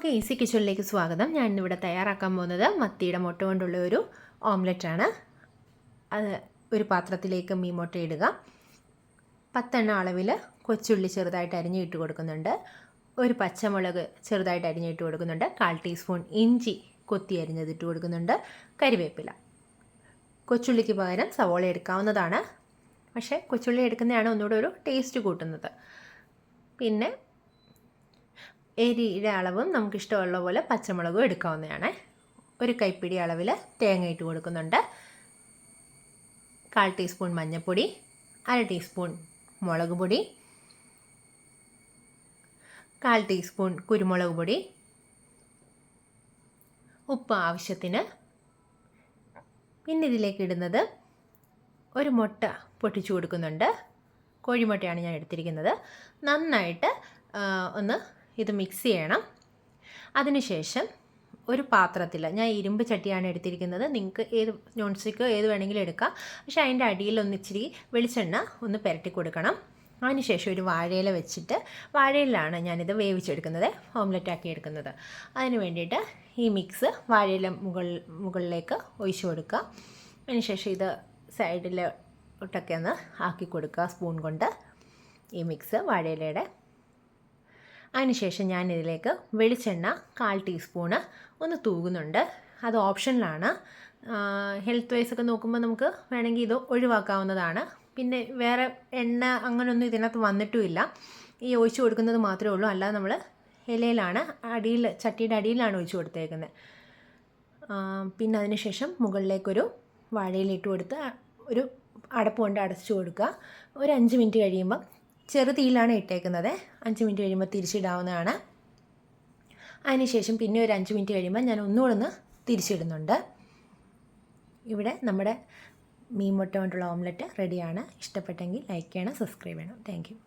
Easy കിച്ചണിലേക്ക് സ്വാഗതം. ഞാൻ ഇന്നിവിടെ തയ്യാറാക്കാൻ പോകുന്നത് മത്തിയുടെ മുട്ട കൊണ്ടുള്ള ഒരു ഓംലെറ്റാണ്. അത് ഒരു പാത്രത്തിലേക്ക് മീൻ മുട്ട ഇടുക. 10 അളവിൽ കൊച്ചുള്ളി ചെറുതായിട്ട് അരിഞ്ഞിട്ട് കൊടുക്കുന്നുണ്ട്. ഒരു പച്ചമുളക് ചെറുതായിട്ട് അരിഞ്ഞിട്ട് കൊടുക്കുന്നുണ്ട്. 1/4 ടീസ്പൂൺ ഇഞ്ചി കൊത്തി അരിഞ്ഞതിട്ട് കൊടുക്കുന്നുണ്ട്. കരിവേപ്പില. കൊച്ചുള്ളിക്ക് പകരം സവോള എടുക്കാവുന്നതാണ്, പക്ഷേ കൊച്ചുള്ളി എടുക്കുന്നതാണ് ഒന്നുകൂടെ ഒരു ടേസ്റ്റ് കൂട്ടുന്നത്. പിന്നെ എരിയുടെ അളവും നമുക്കിഷ്ടമുള്ള പോലെ പച്ചമുളകും എടുക്കാവുന്നതാണ്. ഒരു കൈപ്പിടി അളവിൽ തേങ്ങ ഇട്ട് കൊടുക്കുന്നുണ്ട്. 1/4 ടീസ്പൂൺ മഞ്ഞൾപ്പൊടി, 1/2 ടീസ്പൂൺ മുളക് പൊടി, 1/4 ടീസ്പൂൺ കുരുമുളക് പൊടി, ഉപ്പ് ആവശ്യത്തിന്. പിന്നെ ഇതിലേക്ക് ഇടുന്നത് ഒരു മുട്ട പൊട്ടിച്ചു കൊടുക്കുന്നുണ്ട്. കോഴിമുട്ടയാണ് ഞാൻ എടുത്തിരിക്കുന്നത്. നന്നായിട്ട് ഒന്ന് ഇത് മിക്സ് ചെയ്യണം. അതിനുശേഷം ഒരു പാത്രത്തിൽ, ഞാൻ ഇരുമ്പ് ചട്ടിയാണ് എടുത്തിരിക്കുന്നത്, നിങ്ങൾക്ക് ഏത് നോൺ സ്റ്റിക്കോ ഏത് വേണമെങ്കിലും എടുക്കാം, പക്ഷേ അതിൻ്റെ അടിയിൽ ഇച്ചിരി വെളിച്ചെണ്ണ ഒന്ന് പുരട്ടി കൊടുക്കണം. അതിനുശേഷം ഒരു വാഴയില വെച്ചിട്ട്, വാഴയിലാണ് ഞാനിത് വേവിച്ചെടുക്കുന്നത്, ഓംലെറ്റാക്കി എടുക്കുന്നത്. അതിന് വേണ്ടിയിട്ട് ഈ മിക്സ് വാഴയില മുകളിലേക്ക് ഒഴിച്ചു കൊടുക്കുക. അതിനുശേഷം ഇത് സൈഡിലോട്ടൊക്കെ ഒന്ന് ആക്കി കൊടുക്കുക സ്പൂൺ കൊണ്ട്, ഈ മിക്സ് വാഴയിലയുടെ. അതിനുശേഷം ഞാനിതിലേക്ക് വെളിച്ചെണ്ണ 1/4 ടീസ്പൂണ് ഒന്ന് തൂകുന്നുണ്ട്. അത് ഓപ്ഷനിലാണ്. ഹെൽത്ത് വൈസൊക്കെ നോക്കുമ്പോൾ നമുക്ക് വേണമെങ്കിൽ ഇത് ഒഴിവാക്കാവുന്നതാണ്. പിന്നെ വേറെ എണ്ണ അങ്ങനെയൊന്നും ഇതിനകത്ത് വന്നിട്ടുമില്ല. ഈ ഒഴിച്ചു കൊടുക്കുന്നത് മാത്രമേ ഉള്ളൂ, അല്ലാതെ നമ്മൾ ഇലയിലാണ്, അടിയിൽ, ചട്ടിയുടെ അടിയിലാണ് ഒഴിച്ചു കൊടുത്തേക്കുന്നത്. പിന്നെ അതിനുശേഷം മുകളിലേക്കൊരു വാഴയിലിട്ട് കൊടുത്ത് ഒരു അടപ്പ് കൊണ്ട് അടച്ചു കൊടുക്കുക. ഒരു 5 മിനിറ്റ് കഴിയുമ്പം, ചെറുതീയിലാണ് ഇട്ടേക്കുന്നത്, 5 മിനിറ്റ് കഴിയുമ്പോൾ തിരിച്ചിടാവുന്നതാണ്. അതിനുശേഷം പിന്നെ ഒരു 5 മിനിറ്റ് കഴിയുമ്പോൾ ഞാൻ ഒന്നുകൂടെ ഒന്ന് തിരിച്ചിടുന്നുണ്ട്. ഇവിടെ നമ്മുടെ മീൻ മുട്ട കൊണ്ടുള്ള ഓംലെറ്റ് റെഡിയാണ്. ഇഷ്ടപ്പെട്ടെങ്കിൽ ലൈക്ക് ചെയ്യണം, സബ്സ്ക്രൈബ് ചെയ്യണം. Thank you.